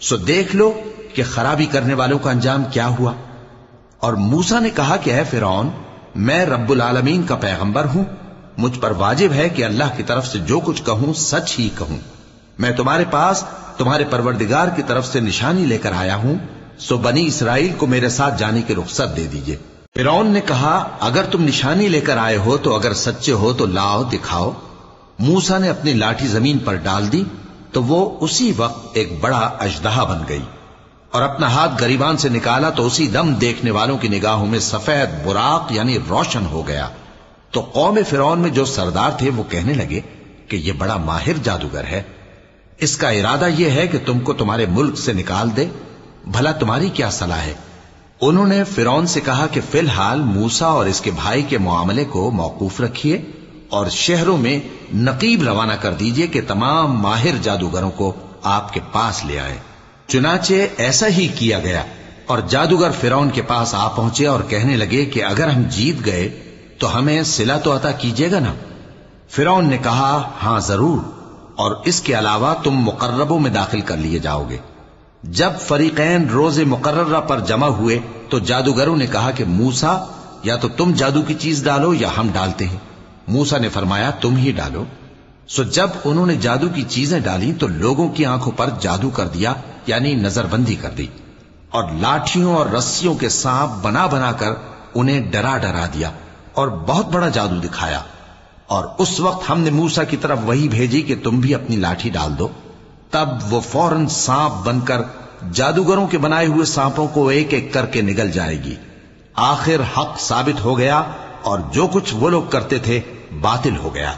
سو دیکھ لو کہ خرابی کرنے والوں کا انجام کیا ہوا۔ اور موسیٰ نے کہا کہ اے فرعون، میں رب العالمین کا پیغمبر ہوں، مجھ پر واجب ہے کہ اللہ کی طرف سے جو کچھ کہوں سچ ہی کہوں۔ میں تمہارے پاس تمہارے پروردگار کی طرف سے نشانی لے کر آیا ہوں، سو بنی اسرائیل کو میرے ساتھ جانے کی رخصت دے دیجئے۔ فرعون نے کہا اگر تم نشانی لے کر آئے ہو تو اگر سچے ہو تو لاؤ دکھاؤ۔ موسیٰ نے اپنی لاٹھی زمین پر ڈال دی تو وہ اسی وقت ایک بڑا اژدہا بن گئی، اور اپنا ہاتھ گریبان سے نکالا تو اسی دم دیکھنے والوں کی نگاہوں میں سفید براق یعنی روشن ہو گیا۔ تو قوم فرعون میں جو سردار تھے وہ کہنے لگے کہ یہ بڑا ماہر جادوگر ہے، اس کا ارادہ یہ ہے کہ تم کو تمہارے ملک سے نکال دے، بھلا تمہاری کیا صلاح ہے؟ انہوں نے فرعون سے کہا کہ فی الحال موسیٰ اور اس کے بھائی کے معاملے کو موقوف رکھیے اور شہروں میں نقیب روانہ کر دیجئے کہ تمام ماہر جادوگروں کو آپ کے پاس لے آئے۔ چنانچہ ایسا ہی کیا گیا، اور جادوگر فرعون کے پاس آ پہنچے اور کہنے لگے کہ اگر ہم جیت گئے تو ہمیں صلہ تو عطا کیجیے گا نا؟ فرعون نے کہا ہاں ضرور، اور اس کے علاوہ تم مقربوں میں داخل کر لیے جاؤ گے۔ جب فریقین روز مقررہ پر جمع ہوئے تو جادوگروں نے کہا کہ موسیٰ یا تو تم جادو کی چیز ڈالو یا ہم ڈالتے ہیں۔ موسیٰ نے فرمایا تم ہی ڈالو۔ سو جب انہوں نے جادو کی چیزیں ڈالی تو لوگوں کی آنکھوں پر جادو کر دیا، یعنی نظر بندی کر دی، اور لاٹھیوں اور رسیوں کے سانپ بنا بنا کر انہیں ڈرا ڈرا دیا اور بہت بڑا جادو دکھایا۔ اور اس وقت ہم نے موسیٰ کی طرف وحی بھیجی کہ تم بھی اپنی لاٹھی ڈال دو، تب وہ فوراً سانپ بن کر جادوگروں کے بنائے ہوئے سانپوں کو ایک ایک کر کے نگل جائے گی۔ آخر حق ثابت ہو گیا اور جو کچھ وہ لوگ کرتے تھے باطل ہو گیا۔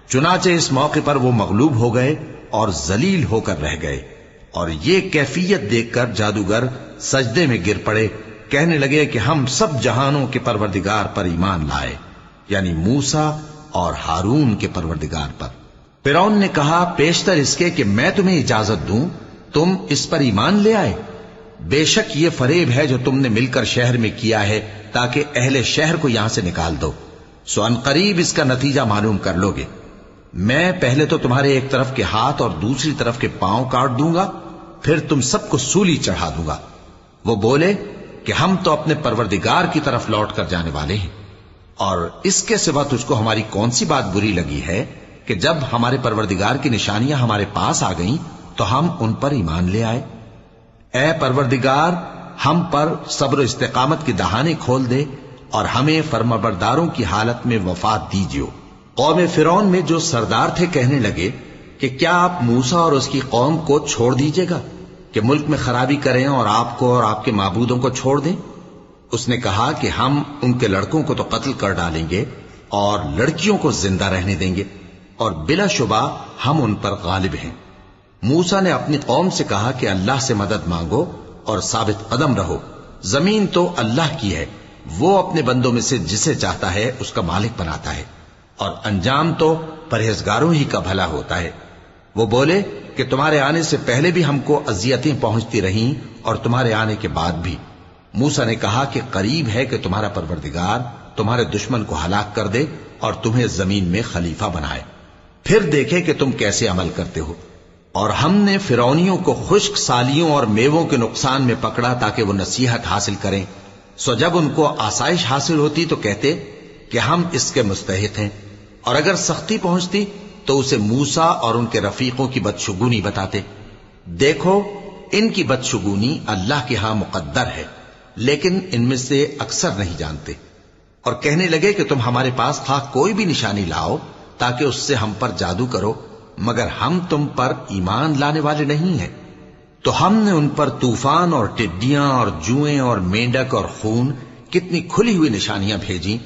چنانچہ اس موقع پر وہ مغلوب ہو گئے اور ذلیل ہو کر رہ گئے، اور یہ کیفیت دیکھ کر جادوگر سجدے میں گر پڑے، کہنے لگے کہ ہم سب جہانوں کے پروردگار پر ایمان لائے، یعنی موسیٰ اور ہارون کے پروردگار پر۔ فرعون نے کہا پیشتر اس کے کہ میں تمہیں اجازت دوں تم اس پر ایمان لے آئے؟ بے شک یہ فریب ہے جو تم نے مل کر شہر میں کیا ہے تاکہ اہل شہر کو یہاں سے نکال دو، سو ان قریب اس کا نتیجہ معلوم کر لو گے۔ میں پہلے تو تمہارے ایک طرف کے ہاتھ اور دوسری طرف کے پاؤں کاٹ دوں گا، پھر تم سب کو سولی چڑھا دوں گا۔ وہ بولے کہ ہم تو اپنے پروردگار کی طرف لوٹ کر جانے والے ہیں، اور اس کے سوا تجھ کو ہماری کون سی بات بری لگی ہے کہ جب ہمارے پروردگار کی نشانیاں ہمارے پاس آ گئیں تو ہم ان پر ایمان لے آئے؟ اے پروردگار، ہم پر صبر و استقامت کی دہانے کھول دے اور ہمیں فرمانبرداروں کی حالت میں وفات دیجیو۔ قوم فرعون میں جو سردار تھے کہنے لگے کہ کیا آپ موسیٰ اور اس کی قوم کو چھوڑ دیجیے گا کہ ملک میں خرابی کریں اور آپ کو اور آپ کے معبودوں کو چھوڑ دیں؟ اس نے کہا کہ ہم ان کے لڑکوں کو تو قتل کر ڈالیں گے اور لڑکیوں کو زندہ رہنے دیں گے، اور بلا شبہ ہم ان پر غالب ہیں۔ موسیٰ نے اپنی قوم سے کہا کہ اللہ سے مدد مانگو اور ثابت قدم رہو، زمین تو اللہ کی ہے، وہ اپنے بندوں میں سے جسے چاہتا ہے اس کا مالک بناتا ہے، اور انجام تو پرہیزگاروں ہی کا بھلا ہوتا ہے۔ وہ بولے کہ تمہارے آنے سے پہلے بھی ہم کو اذیتیں پہنچتی رہیں اور تمہارے آنے کے بعد بھی۔ موسیٰ نے کہا کہ قریب ہے کہ تمہارا پروردگار تمہارے دشمن کو ہلاک کر دے اور تمہیں زمین میں خلیفہ بنائے، پھر دیکھے کہ تم کیسے عمل کرتے ہو۔ اور ہم نے فرعونیوں کو خشک سالیوں اور میووں کے نقصان میں پکڑا تاکہ وہ نصیحت حاصل کریں، سو جب ان کو آسائش حاصل ہوتی تو کہتے کہ ہم اس کے مستحق ہیں، اور اگر سختی پہنچتی تو اسے موسیٰ اور ان کے رفیقوں کی بدشگونی بتاتے۔ دیکھو ان کی بدشگونی اللہ کے ہاں مقدر ہے، لیکن ان میں سے اکثر نہیں جانتے۔ اور کہنے لگے کہ تم ہمارے پاس خواہ کوئی بھی نشانی لاؤ تاکہ اس سے ہم پر جادو کرو، مگر ہم تم پر ایمان لانے والے نہیں ہیں۔ تو ہم نے ان پر طوفان اور ٹڈیاں اور جوئیں اور مینڈک اور خون کتنی کھلی ہوئی نشانیاں بھیجیں،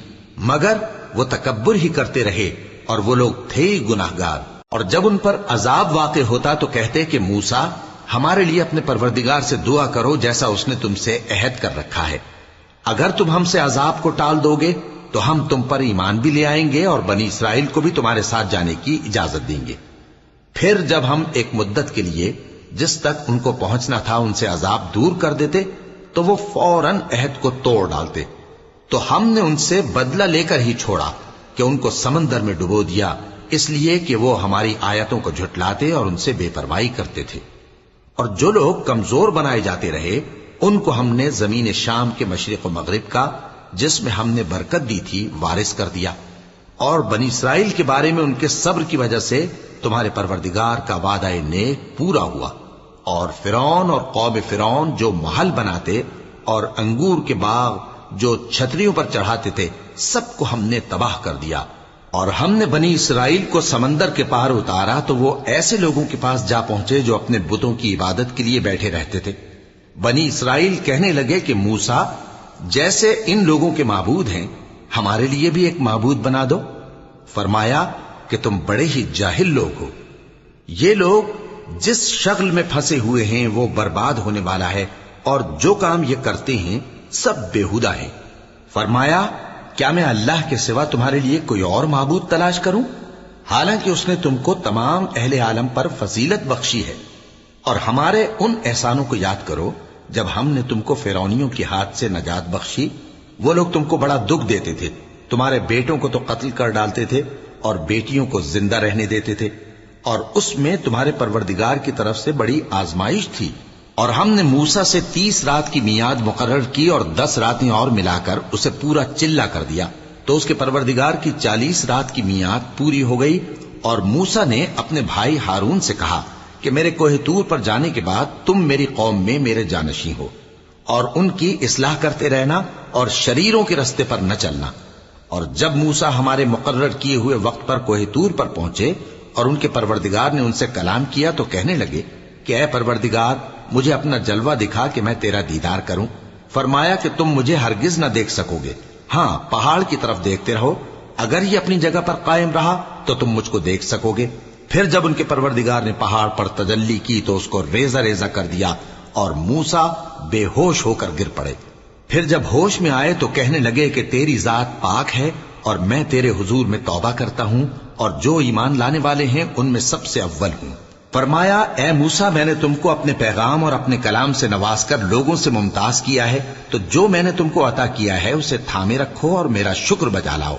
مگر وہ تکبر ہی کرتے رہے اور وہ لوگ تھے ہی گناہگار۔ اور جب ان پر عذاب واقع ہوتا تو کہتے کہ موسیٰ ہمارے لیے اپنے پروردگار سے دعا کرو جیسا اس نے تم سے عہد کر رکھا ہے، اگر تم ہم سے عذاب کو ٹال دو گے تو ہم تم پر ایمان بھی لے آئیں گے اور بنی اسرائیل کو بھی تمہارے ساتھ جانے کی اجازت دیں گے۔ پھر جب ہم ایک مدت کے لیے جس تک ان کو پہنچنا تھا ان سے عذاب دور کر دیتے تو وہ فوراً عہد کو توڑ ڈالتے، تو ہم نے ان سے بدلہ لے کر ہی چھوڑا کہ ان کو سمندر میں ڈبو دیا، اس لیے کہ وہ ہماری آیتوں کو جھٹلاتے اور ان سے بے پرواہی کرتے تھے۔ اور جو لوگ کمزور بنائے جاتے رہے ان کو ہم نے زمین شام کے مشرق و مغرب کا جس میں ہم نے برکت دی تھی وارث کر دیا. اور بنی اسرائیل کے بارے میں ان کے صبر کی وجہ سے تمہارے پروردگار کا وعدہ نیک پورا ہوا. اور فرعون اور قوم فرعون جو محل بناتے اور انگور کے باغ جو چھتریوں پر چڑھاتے تھے سب کو ہم نے تباہ کر دیا. اور ہم نے بنی اسرائیل کو سمندر کے پار اتارا تو وہ ایسے لوگوں کے پاس جا پہنچے جو اپنے بتوں کی عبادت کے لیے بیٹھے رہتے تھے. بنی اسرائیل کہنے لگے کہ موسیٰ جیسے ان لوگوں کے معبود ہیں ہمارے لیے بھی ایک معبود بنا دو. فرمایا کہ تم بڑے ہی جاہل لوگ ہو. یہ لوگ جس شغل میں پھنسے ہوئے ہیں وہ برباد ہونے والا ہے اور جو کام یہ کرتے ہیں سب بیہودہ ہیں. فرمایا کیا میں اللہ کے سوا تمہارے لیے کوئی اور معبود تلاش کروں حالانکہ اس نے تم کو تمام اہل عالم پر فضیلت بخشی ہے. اور ہمارے ان احسانوں کو یاد کرو جب ہم نے تم کو فرعونیوں کے ہاتھ سے نجات بخشی. وہ لوگ تم کو بڑا دکھ دیتے تھے, تمہارے بیٹوں کو تو قتل کر ڈالتے تھے اور بیٹیوں کو زندہ رہنے دیتے تھے. اور اس میں تمہارے پروردگار کی طرف سے بڑی آزمائش تھی. اور ہم نے موسیٰ سے 30 رات کی میعاد مقرر کی اور 10 راتیں اور ملا کر اسے پورا چلہ کر دیا. تو اس کے پروردگار کی 40 رات کی میعاد پوری ہو گئی. اور موسیٰ نے اپنے بھائی ہارون سے کہا کہ میرے کوہ طور پر جانے کے بعد تم میری قوم میں میرے جانشین ہو اور ان کی اصلاح کرتے رہنا اور شریروں کے رستے پر نہ چلنا. اور جب موسیٰ ہمارے مقرر کیے ہوئے وقت پر کوہ طور پر پہنچے اور ان کے پروردگار نے ان سے کلام کیا تو کہنے لگے کہ اے پروردگار مجھے اپنا جلوہ دکھا کہ میں تیرا دیدار کروں. فرمایا کہ تم مجھے ہرگز نہ دیکھ سکو گے, ہاں پہاڑ کی طرف دیکھتے رہو, اگر یہ اپنی جگہ پر قائم رہا تو تم مجھ کو دیکھ سکو گے. پھر جب ان کے پروردگار نے پہاڑ پر تجلی کی تو اس کو ریزہ ریزہ کر دیا اور موسیٰ بے ہوش ہو کر گر پڑے. پھر جب ہوش میں آئے تو کہنے لگے کہ تیری ذات پاک ہے اور میں تیرے حضور میں توبہ کرتا ہوں اور جو ایمان لانے والے ہیں ان میں سب سے اول ہوں. فرمایا اے موسیٰ میں نے تم کو اپنے پیغام اور اپنے کلام سے نواز کر لوگوں سے ممتاز کیا ہے, تو جو میں نے تم کو عطا کیا ہے اسے تھامے رکھو اور میرا شکر بجا لاؤ.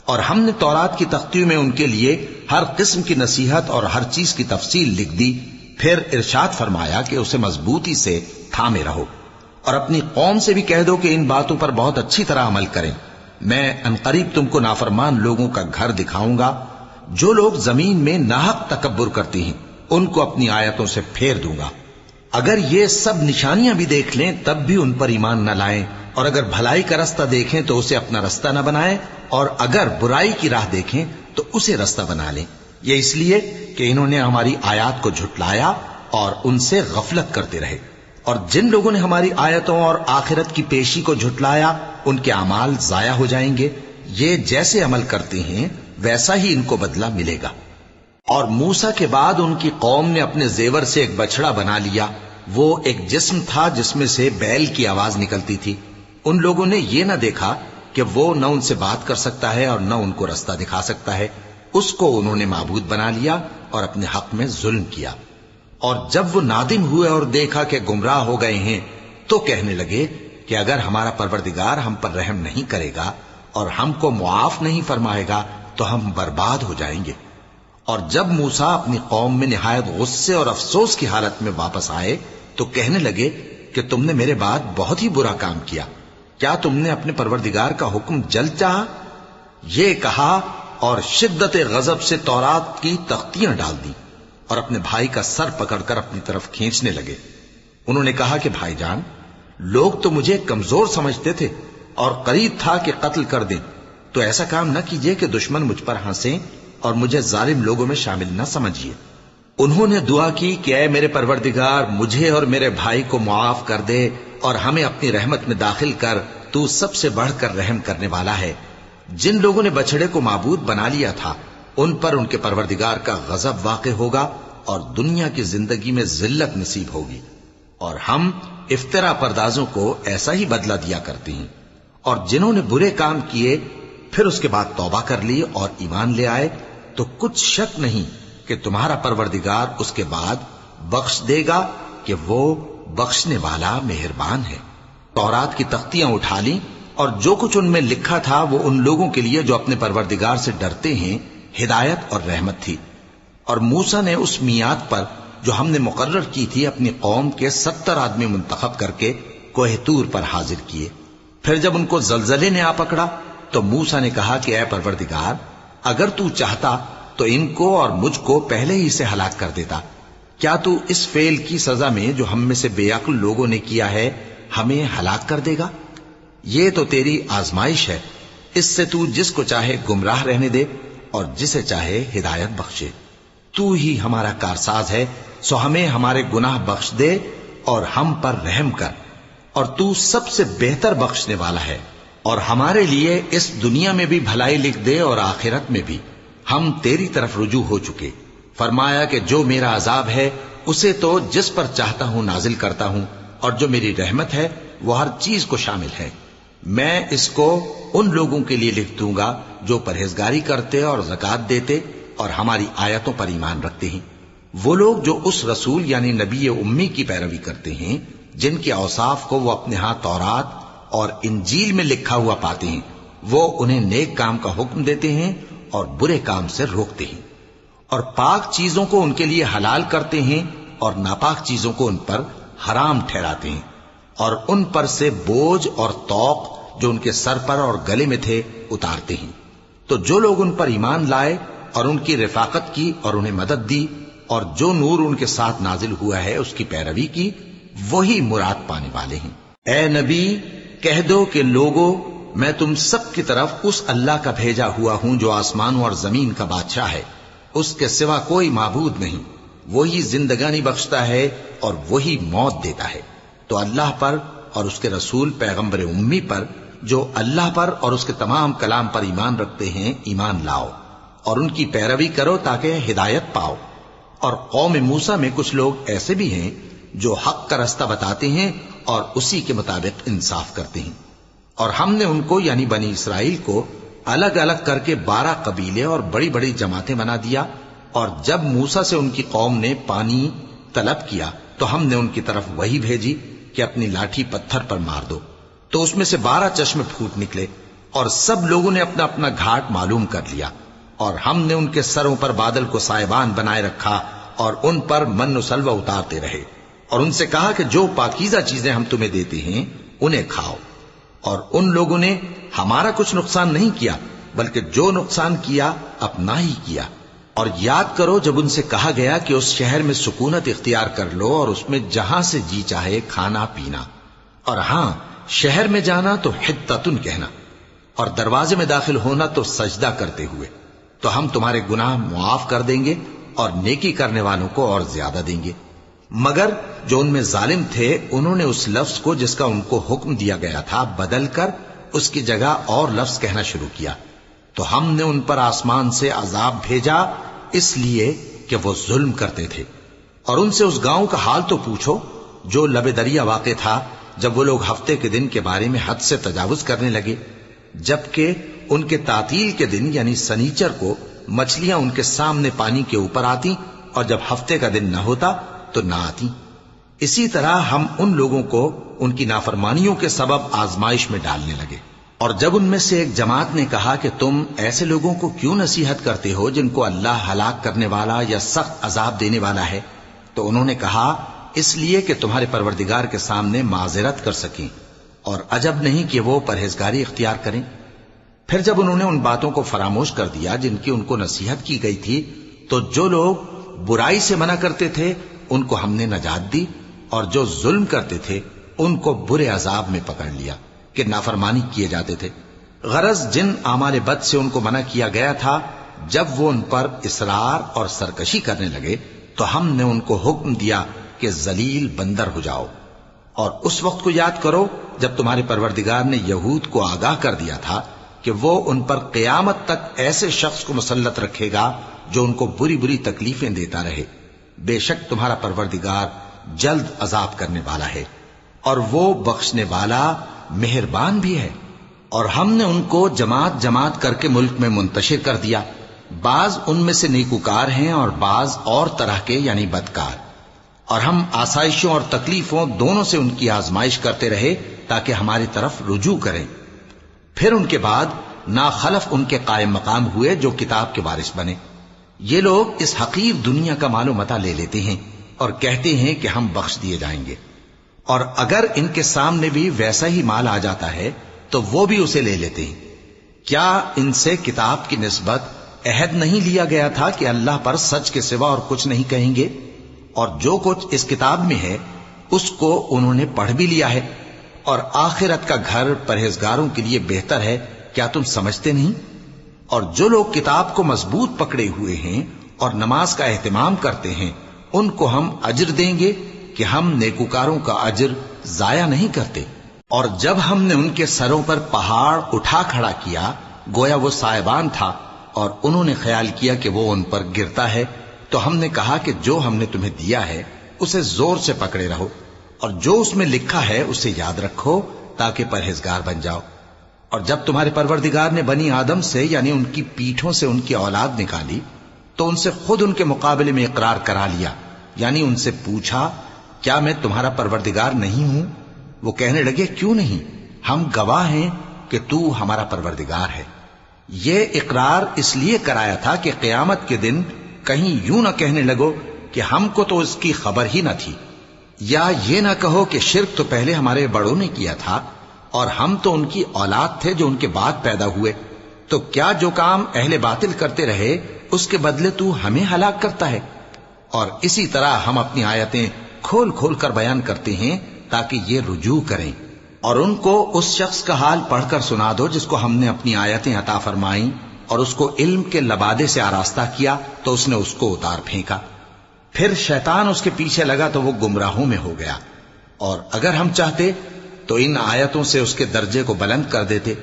اور ہم نے تورات کی تختیوں میں ان کے لیے ہر قسم کی نصیحت اور ہر چیز کی تفصیل لکھ دی. پھر ارشاد فرمایا کہ اسے مضبوطی سے تھامے رہو اور اپنی قوم سے بھی کہہ دو کہ ان باتوں پر بہت اچھی طرح عمل کریں. میں انقریب تم کو نافرمان لوگوں کا گھر دکھاؤں گا. جو لوگ زمین میں ناحق تکبر کرتی ہیں ان کو اپنی آیتوں سے پھیر دوں گا. اگر یہ سب نشانیاں بھی دیکھ لیں تب بھی ان پر ایمان نہ لائیں, اور اگر بھلائی کا رستہ دیکھیں تو اسے اپنا رستہ نہ بنائیں, اور اگر برائی کی راہ دیکھیں تو اسے رستہ بنا لیں. یہ اس لیے کہ انہوں نے ہماری آیات کو جھٹلایا اور ان سے غفلت کرتے رہے. اور جن لوگوں نے ہماری آیتوں اور آخرت کی پیشی کو جھٹلایا ان کے اعمال ضائع ہو جائیں گے. یہ جیسے عمل کرتے ہیں ویسا ہی ان کو بدلہ ملے گا. اور موسیٰ کے بعد ان کی قوم نے اپنے زیور سے ایک بچڑا بنا لیا. وہ ایک جسم تھا جس میں سے بیل کی آواز نکلتی تھی. ان لوگوں نے یہ نہ دیکھا کہ وہ نہ ان سے بات کر سکتا ہے اور نہ ان کو رستہ دکھا سکتا ہے. اس کو انہوں نے معبود بنا لیا اور اپنے حق میں ظلم کیا. اور جب وہ نادم ہوئے اور دیکھا کہ گمراہ ہو گئے ہیں تو کہنے لگے کہ اگر ہمارا پروردگار ہم پر رحم نہیں کرے گا اور ہم کو معاف نہیں فرمائے گا تو ہم برباد ہو جائیں گے. اور جب موسیٰ اپنی قوم میں نہایت غصے اور افسوس کی حالت میں واپس آئے تو کہنے لگے کہ تم نے میرے بعد بہت ہی برا کام کیا. کیا تم نے اپنے پروردگار کا حکم جلد چاہا؟ یہ کہا اور شدت غضب سے تورات کی تختیاں ڈال دی اور اپنے بھائی کا سر پکڑ کر اپنی طرف کھینچنے لگے. انہوں نے کہا کہ بھائی جان, لوگ تو مجھے کمزور سمجھتے تھے اور قریب تھا کہ قتل کر دیں, تو ایسا کام نہ کیجیے کہ دشمن مجھ پر ہنسیں اور مجھے ظالم لوگوں میں شامل نہ سمجھیے. انہوں نے دعا کی کہ اے میرے پروردگار مجھے اور میرے بھائی کو معاف کر دے اور ہمیں اپنی رحمت میں داخل کر, تو سب سے بڑھ کر رحم کرنے والا ہے. جن لوگوں نے بچڑے کو معبود بنا لیا تھا ان پر ان کے پروردگار کا غضب واقع ہوگا اور دنیا کی زندگی میں ذلت نصیب ہوگی. اور ہم افترا پردازوں کو ایسا ہی بدلہ دیا کرتے ہیں. اور جنہوں نے برے کام کیے پھر اس کے بعد توبہ کر لی اور ایمان لے آئے تو کچھ شک نہیں کہ تمہارا پروردگار اس کے بعد بخش دے گا کہ وہ بخشنے والا مہربان ہے. تورات کی تختیاں اٹھا لی اور جو کچھ ان میں لکھا تھا وہ ان لوگوں کے لیے جو اپنے پروردگار سے ڈرتے ہیں ہدایت اور رحمت تھی. اور موسیٰ نے اس میعاد پر جو ہم نے مقرر کی تھی اپنی قوم کے 70 آدمی منتخب کر کے کوہ طور پر حاضر کیے۔ پھر جب ان کو زلزلے نے آ پکڑا تو موسیٰ نے کہا کہ اے پروردگار، اگر تو چاہتا تو ان کو اور مجھ کو پہلے ہی سے ہلاک کر دیتا۔ کیا تو اس فعل کی سزا میں جو ہم میں سے بے عقل لوگوں نے کیا ہے ہمیں ہلاک کر دے گا؟ یہ تو تیری آزمائش ہے، اس سے تو جس کو چاہے گمراہ رہنے دے اور جسے چاہے ہدایت بخشے۔ تو ہی ہمارا کارساز ہے، سو ہمیں ہمارے گناہ بخش دے اور ہم پر رحم کر، اور تو سب سے بہتر بخشنے والا ہے، اور ہمارے لیے اس دنیا میں بھی بھلائی لکھ دے اور آخرت میں بھی۔ ہم تیری طرف رجوع ہو چکے۔ فرمایا کہ جو میرا عذاب ہے اسے تو جس پر چاہتا ہوں نازل کرتا ہوں، اور جو میری رحمت ہے وہ ہر چیز کو شامل ہے۔ میں اس کو ان لوگوں کے لیے لکھ دوں گا جو پرہیزگاری کرتے اور زکوٰۃ دیتے اور ہماری آیتوں پر ایمان رکھتے ہیں، وہ لوگ جو اس رسول یعنی نبی امی کی پیروی کرتے ہیں جن کے اوصاف کو وہ اپنے ہاں تورات اور انجیل میں لکھا ہوا پاتے ہیں۔ وہ انہیں نیک کام کا حکم دیتے ہیں اور برے کام سے روکتے ہیں، اور پاک چیزوں کو ان کے لیے حلال کرتے ہیں اور ناپاک چیزوں کو ان پر حرام ٹھہراتے ہیں، اور ان پر سے بوجھ اور طوق جو ان کے سر پر اور گلے میں تھے اتارتے ہیں۔ تو جو لوگ ان پر ایمان لائے اور ان کی رفاقت کی اور انہیں مدد دی اور جو نور ان کے ساتھ نازل ہوا ہے اس کی پیروی کی، وہی مراد پانے والے ہیں۔ اے نبی، کہہ دو کہ لوگو، میں تم سب کی طرف اس اللہ کا بھیجا ہوا ہوں جو آسمانوں اور زمین کا بادشاہ ہے، اس کے سوا کوئی معبود نہیں، وہی زندگانی بخشتا ہے اور وہی موت دیتا ہے۔ تو اللہ پر اور اس کے رسول پیغمبر امی پر جو اللہ پر اور اس کے تمام کلام پر ایمان رکھتے ہیں ایمان لاؤ، اور ان کی پیروی کرو تاکہ ہدایت پاؤ۔ اور قوم موسیٰ میں کچھ لوگ ایسے بھی ہیں جو حق کا رستہ بتاتے ہیں اور اسی کے مطابق انصاف کرتے ہیں۔ اور ہم نے ان کو یعنی بنی اسرائیل کو الگ الگ کر کے 12 قبیلے اور بڑی بڑی جماعتیں بنا دیا، اور جب موسیٰ سے ان کی قوم نے پانی طلب کیا تو ہم نے ان کی طرف وہی بھیجی کہ اپنی لاٹھی پتھر پر مار دو، تو اس میں سے 12 چشمے پھوٹ نکلے، اور سب لوگوں نے اپنا اپنا گھاٹ معلوم کر لیا۔ اور ہم نے ان کے سروں پر بادل کو سائبان بنائے رکھا اور ان پر من و سلوہ اتارتے رہے، اور ان سے کہا کہ جو پاکیزہ چیزیں ہم تمہیں دیتے ہیں انہیں کھاؤ۔ اور ان لوگوں نے ہمارا کچھ نقصان نہیں کیا، بلکہ جو نقصان کیا اپنا ہی کیا۔ اور یاد کرو جب ان سے کہا گیا کہ اس شہر میں سکونت اختیار کر لو اور اس میں جہاں سے جی چاہے کھانا پینا، اور ہاں شہر میں جانا تو حطتن کہنا، اور دروازے میں داخل ہونا تو سجدہ کرتے ہوئے، تو ہم تمہارے گناہ معاف کر دیں گے اور نیکی کرنے والوں کو اور زیادہ دیں گے۔ مگر جو ان میں ظالم تھے انہوں نے اس لفظ کو جس کا ان کو حکم دیا گیا تھا بدل کر اس کی جگہ اور لفظ کہنا شروع کیا، تو ہم نے ان پر آسمان سے عذاب بھیجا اس لیے کہ وہ ظلم کرتے تھے۔ اور ان سے اس گاؤں کا حال تو پوچھو جو لب دریا واقع تھا، جب وہ لوگ ہفتے کے دن کے بارے میں حد سے تجاوز کرنے لگے، جبکہ ان کے تعطیل کے دن یعنی سنیچر کو مچھلیاں ان کے سامنے پانی کے اوپر آتی، اور جب ہفتے کا دن نہ ہوتا تو نہ آتی۔ اسی طرح ہم ان لوگوں کو ان کی نافرمانیوں کے سبب آزمائش میں ڈالنے لگے۔ اور جب ان میں سے ایک جماعت نے کہا کہ تم ایسے لوگوں کو کیوں نصیحت کرتے ہو جن کو اللہ ہلاک کرنے والا یا سخت عذاب دینے والا ہے، تو انہوں نے کہا اس لیے کہ تمہارے پروردگار کے سامنے معذرت کر سکیں، اور عجب نہیں کہ وہ پرہیزگاری اختیار کریں۔ پھر جب انہوں نے ان باتوں کو فراموش کر دیا جن کی ان کو نصیحت کی گئی تھی، تو جو لوگ برائی سے منع کرتے تھے ان کو ہم نے نجات دی، اور جو ظلم کرتے تھے ان کو برے عذاب میں پکڑ لیا کہ نافرمانی کیے جاتے تھے۔ غرض جن اعمال بد سے ان کو منع کیا گیا تھا، جب وہ ان پر اصرار اور سرکشی کرنے لگے تو ہم نے ان کو حکم دیا کہ ذلیل بندر ہو جاؤ۔ اور اس وقت کو یاد کرو جب تمہارے پروردگار نے یہود کو آگاہ کر دیا تھا کہ وہ ان پر قیامت تک ایسے شخص کو مسلط رکھے گا جو ان کو بری بری تکلیفیں دیتا رہے۔ بے شک تمہارا پروردگار جلد عذاب کرنے والا ہے، اور وہ بخشنے والا مہربان بھی ہے۔ اور ہم نے ان کو جماعت جماعت کر کے ملک میں منتشر کر دیا، بعض ان میں سے نیکوکار ہیں اور بعض اور طرح کے یعنی بدکار، اور ہم آسائشوں اور تکلیفوں دونوں سے ان کی آزمائش کرتے رہے تاکہ ہماری طرف رجوع کریں۔ پھر ان کے بعد ناخلف ان کے قائم مقام ہوئے جو کتاب کے وارث بنے۔ یہ لوگ اس حقیر دنیا کا مال و متاع لے لیتے ہیں اور کہتے ہیں کہ ہم بخش دیے جائیں گے، اور اگر ان کے سامنے بھی ویسا ہی مال آ جاتا ہے تو وہ بھی اسے لے لیتے ہیں۔ کیا ان سے کتاب کی نسبت عہد نہیں لیا گیا تھا کہ اللہ پر سچ کے سوا اور کچھ نہیں کہیں گے؟ اور جو کچھ اس کتاب میں ہے اس کو انہوں نے پڑھ بھی لیا ہے، اور آخرت کا گھر پرہیزگاروں کے لیے بہتر ہے، کیا تم سمجھتے نہیں؟ اور جو لوگ کتاب کو مضبوط پکڑے ہوئے ہیں اور نماز کا اہتمام کرتے ہیں، ان کو ہم اجر دیں گے کہ ہم نیکوکاروں کا اجر ضائع نہیں کرتے۔ اور جب ہم نے ان کے سروں پر پہاڑ اٹھا کھڑا کیا گویا وہ سائبان تھا، اور انہوں نے خیال کیا کہ وہ ان پر گرتا ہے، تو ہم نے کہا کہ جو ہم نے تمہیں دیا ہے اسے زور سے پکڑے رہو، اور جو اس میں لکھا ہے اسے یاد رکھو تاکہ پرہیزگار بن جاؤ۔ اور جب تمہارے پروردگار نے بنی آدم سے یعنی ان کی پیٹھوں سے ان کی اولاد نکالی تو ان سے خود ان کے مقابلے میں اقرار کرا لیا، یعنی ان سے پوچھا کیا میں تمہارا پروردگار نہیں ہوں؟ وہ کہنے لگے کیوں نہیں، ہم گواہ ہیں کہ تو ہمارا پروردگار ہے۔ یہ اقرار اس لیے کرایا تھا کہ قیامت کے دن کہیں یوں نہ کہنے لگو کہ ہم کو تو اس کی خبر ہی نہ تھی، یا یہ نہ کہو کہ شرک تو پہلے ہمارے بڑوں نے کیا تھا اور ہم تو ان کی اولاد تھے جو ان کے بعد پیدا ہوئے، تو کیا جو کام اہل باطل کرتے رہے اس کے بدلے تو ہمیں ہلاک کرتا ہے؟ اور اسی طرح ہم اپنی آیتیں کھول کھول کر بیان کرتے ہیں تاکہ یہ رجوع کریں۔ اور ان کو اس شخص کا حال پڑھ کر سنا دو جس کو ہم نے اپنی آیتیں عطا فرمائیں اور اس کو علم کے لبادے سے آراستہ کیا تو اس نے اس کو اتار پھینکا، پھر شیطان اس کے پیچھے لگا تو وہ گمراہوں میں ہو گیا۔ اور اگر ہم چاہتے تو ان آیتوں سے اس کے درجے کو بلند کر دیتے،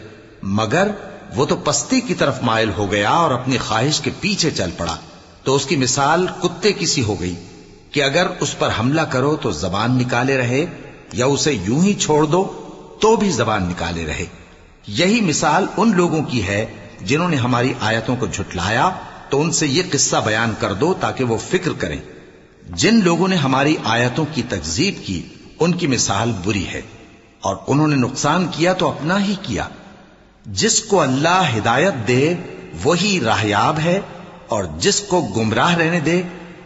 مگر وہ تو پستی کی طرف مائل ہو گیا اور اپنی خواہش کے پیچھے چل پڑا، تو اس کی مثال کتے کی سی ہو گئی کہ اگر اس پر حملہ کرو تو زبان نکالے رہے، یا اسے یوں ہی چھوڑ دو تو بھی زبان نکالے رہے۔ یہی مثال ان لوگوں کی ہے جنہوں نے ہماری آیتوں کو جھٹلایا، تو ان سے یہ قصہ بیان کر دو تاکہ وہ فکر کریں۔ جن لوگوں نے ہماری آیتوں کی تکذیب کی ان کی مثال بری ہے، اور انہوں نے نقصان کیا تو اپنا ہی کیا۔ جس کو اللہ ہدایت دے وہی راہیاب ہے، اور جس کو گمراہ رہنے دے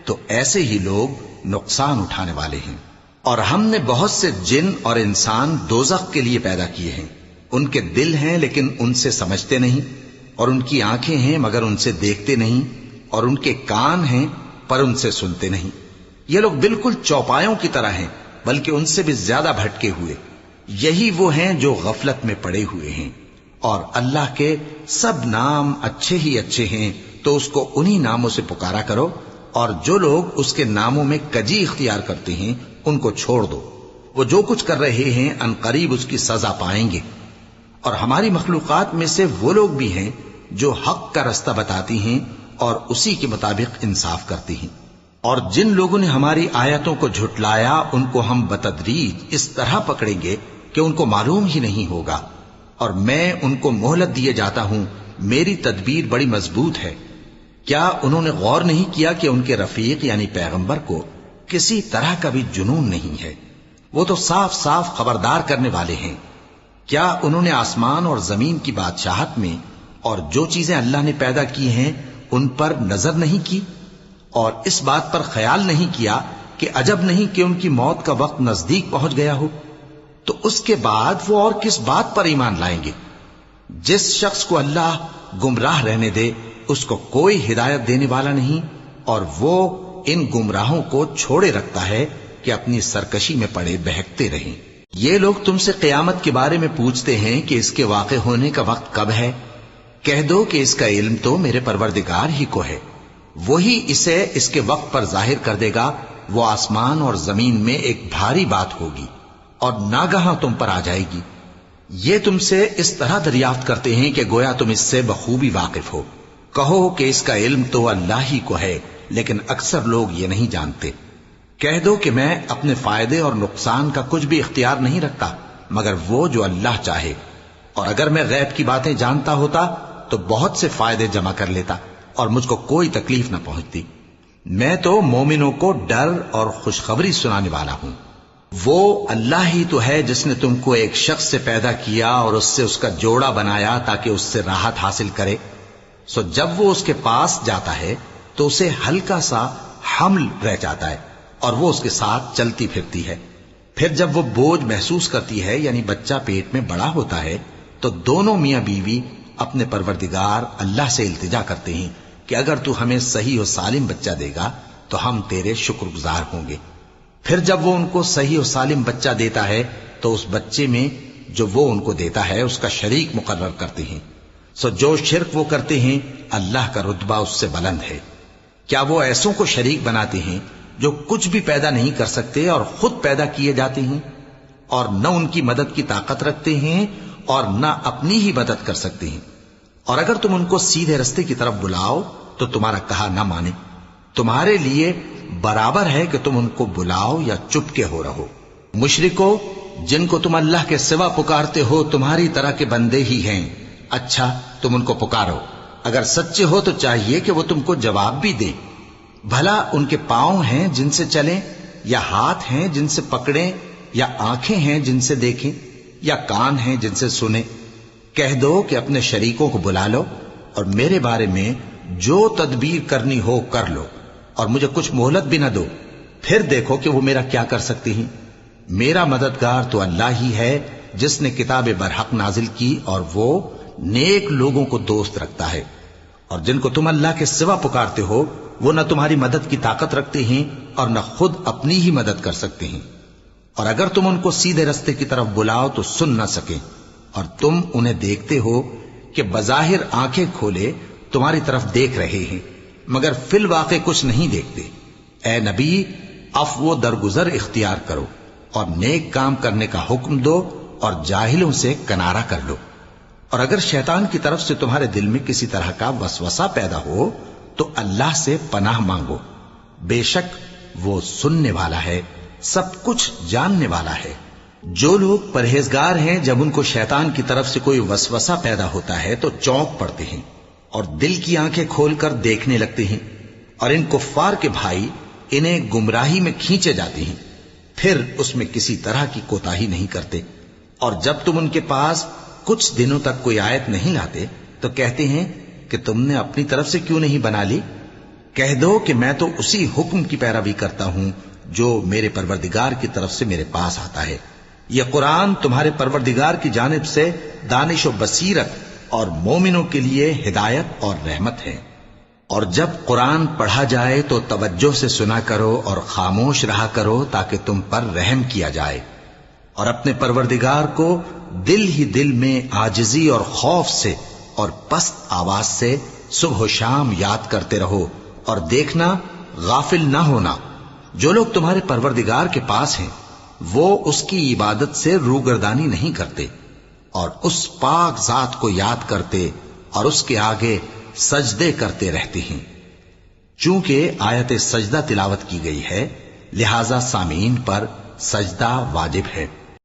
تو ایسے ہی لوگ نقصان اٹھانے والے ہیں۔ اور ہم نے بہت سے جن اور انسان دوزخ کے لیے پیدا کیے ہیں، ان کے دل ہیں لیکن ان سے سمجھتے نہیں، اور ان کی آنکھیں ہیں مگر ان سے دیکھتے نہیں، اور ان کے کان ہیں پر ان سے سنتے نہیں۔ یہ لوگ بالکل چوپایوں کی طرح ہیں بلکہ ان سے بھی زیادہ بھٹکے ہوئے۔ یہی وہ ہیں جو غفلت میں پڑے ہوئے ہیں۔ اور اللہ کے سب نام اچھے ہی اچھے ہیں، تو اس کو انہی ناموں سے پکارا کرو، اور جو لوگ اس کے ناموں میں کجی اختیار کرتے ہیں ان کو چھوڑ دو، وہ جو کچھ کر رہے ہیں ان قریب اس کی سزا پائیں گے۔ اور ہماری مخلوقات میں سے وہ لوگ بھی ہیں جو حق کا رستہ بتاتی ہیں اور اسی کے مطابق انصاف کرتی ہیں۔ اور جن لوگوں نے ہماری آیتوں کو جھٹلایا ان کو ہم بتدریج اس طرح پکڑیں گے کہ ان کو معلوم ہی نہیں ہوگا، اور میں ان کو مہلت دیے جاتا ہوں، میری تدبیر بڑی مضبوط ہے۔ کیا انہوں نے غور نہیں کیا کہ ان کے رفیق یعنی پیغمبر کو کسی طرح کا بھی جنون نہیں ہے، وہ تو صاف صاف خبردار کرنے والے ہیں۔ کیا انہوں نے آسمان اور زمین کی بادشاہت میں اور جو چیزیں اللہ نے پیدا کی ہیں ان پر نظر نہیں کی، اور اس بات پر خیال نہیں کیا کہ عجب نہیں کہ ان کی موت کا وقت نزدیک پہنچ گیا ہو؟ تو اس کے بعد وہ اور کس بات پر ایمان لائیں گے؟ جس شخص کو اللہ گمراہ رہنے دے اس کو کوئی ہدایت دینے والا نہیں، اور وہ ان گمراہوں کو چھوڑے رکھتا ہے کہ اپنی سرکشی میں پڑے بہکتے رہیں۔ یہ لوگ تم سے قیامت کے بارے میں پوچھتے ہیں کہ اس کے واقع ہونے کا وقت کب ہے؟ کہہ دو کہ اس کا علم تو میرے پروردگار ہی کو ہے، وہی اسے اس کے وقت پر ظاہر کر دے گا۔ وہ آسمان اور زمین میں ایک بھاری بات ہوگی اور ناگہاں تم پر آ جائے گی۔ یہ تم سے اس طرح دریافت کرتے ہیں کہ گویا تم اس سے بخوبی واقف ہو۔ کہو کہ اس کا علم تو اللہ ہی کو ہے، لیکن اکثر لوگ یہ نہیں جانتے۔ کہہ دو کہ میں اپنے فائدے اور نقصان کا کچھ بھی اختیار نہیں رکھتا مگر وہ جو اللہ چاہے، اور اگر میں غیب کی باتیں جانتا ہوتا تو بہت سے فائدے جمع کر لیتا اور مجھ کو کوئی تکلیف نہ پہنچتی۔ میں تو مومنوں کو ڈر اور خوشخبری سنانے والا ہوں۔ وہ اللہ ہی تو ہے جس نے تم کو ایک شخص سے پیدا کیا اور اس سے اس کا جوڑا بنایا تاکہ اس سے راحت حاصل کرے۔ سو جب وہ اس کے پاس جاتا ہے تو اسے ہلکا سا حمل رہ جاتا ہے، اور وہ اس کے ساتھ چلتی پھرتی ہے۔ پھر جب وہ بوجھ محسوس کرتی ہے یعنی بچہ پیٹ میں بڑا ہوتا ہے تو دونوں میاں بیوی اپنے پروردگار اللہ سے التجا کرتے ہیں کہ اگر تو ہمیں صحیح و سالم بچہ دے گا تو ہم تیرے شکر گزار ہوں گے۔ پھر جب وہ ان کو صحیح و سالم بچہ دیتا ہے تو اس بچے میں جو وہ ان کو دیتا ہے اس کا شریک مقرر کرتے ہیں۔ سو جو شرک وہ کرتے ہیں اللہ کا رتبہ اس سے بلند ہے۔ کیا وہ ایسوں کو شریک بناتے ہیں جو کچھ بھی پیدا نہیں کر سکتے اور خود پیدا کیے جاتے ہیں، اور نہ ان کی مدد کی طاقت رکھتے ہیں اور نہ اپنی ہی مدد کر سکتے ہیں؟ اور اگر تم ان کو سیدھے رستے کی طرف بلاؤ تو تمہارا کہا نہ مانے، تمہارے لیے برابر ہے کہ تم ان کو بلاؤ یا چپ کے ہو رہو۔ مشرکو، جن کو تم اللہ کے سوا پکارتے ہو تمہاری طرح کے بندے ہی ہیں، اچھا تم ان کو پکارو، اگر سچے ہو تو چاہیے کہ وہ تم کو جواب بھی دیں۔ بھلا ان کے پاؤں ہیں جن سے چلیں، یا ہاتھ ہیں جن سے پکڑیں، یا آنکھیں ہیں جن سے دیکھیں، یا کان ہیں جن سے سنیں؟ کہہ دو کہ اپنے شریکوں کو بلا لو اور میرے بارے میں جو تدبیر کرنی ہو کر لو، اور مجھے کچھ مہلت بھی نہ دو، پھر دیکھو کہ وہ میرا کیا کر سکتے ہیں۔ میرا مددگار تو اللہ ہی ہے جس نے کتاب برحق نازل کی، اور وہ نیک لوگوں کو دوست رکھتا ہے۔ اور جن کو تم اللہ کے سوا پکارتے ہو وہ نہ تمہاری مدد کی طاقت رکھتے ہیں اور نہ خود اپنی ہی مدد کر سکتے ہیں، اور اگر تم ان کو سیدھے رستے کی طرف بلاؤ تو سن نہ سکیں، اور تم انہیں دیکھتے ہو کہ بظاہر آنکھیں کھولے تمہاری طرف دیکھ رہے ہیں مگر فی الواقع کچھ نہیں دیکھتے۔ اے نبی، عفو و درگزر اختیار کرو اور نیک کام کرنے کا حکم دو اور جاہلوں سے کنارہ کر لو۔ اور اگر شیطان کی طرف سے تمہارے دل میں کسی طرح کا وسوسہ پیدا ہو تو اللہ سے پناہ مانگو، بے شک وہ سننے والا ہے، سب کچھ جاننے والا ہے۔ جو لوگ پرہیزگار ہیں جب ان کو شیطان کی طرف سے کوئی وسوسہ پیدا ہوتا ہے تو چونک پڑتے ہیں اور دل کی آنکھیں کھول کر دیکھنے لگتے ہیں، اور ان کفار کے بھائی انہیں گمراہی میں کھینچے جاتے ہیں، پھر اس میں کسی طرح کی کوتاہی نہیں کرتے۔ اور جب تم ان کے پاس کچھ دنوں تک کوئی آیت نہیں لاتے تو کہتے ہیں کہ تم نے اپنی طرف سے کیوں نہیں بنا لی؟ کہہ دو کہ میں تو اسی حکم کی پیروی کرتا ہوں جو میرے پروردگار کی طرف سے میرے پاس آتا ہے۔ یہ قرآن تمہارے پروردگار کی جانب سے دانش و بصیرت اور مومنوں کے لیے ہدایت اور رحمت ہے۔ اور جب قرآن پڑھا جائے تو توجہ سے سنا کرو اور خاموش رہا کرو تاکہ تم پر رحم کیا جائے، اور اپنے پروردگار کو دل ہی دل میں عاجزی اور خوف سے اور پست آواز سے صبح و شام یاد کرتے رہو، اور دیکھنا غافل نہ ہونا، جو لوگ تمہارے پروردگار کے پاس ہیں وہ اس کی عبادت سے روگردانی نہیں کرتے اور اس پاک ذات کو یاد کرتے اور اس کے آگے سجدے کرتے رہتے ہیں۔ چونکہ آیت سجدہ تلاوت کی گئی ہے لہذا سامعین پر سجدہ واجب ہے۔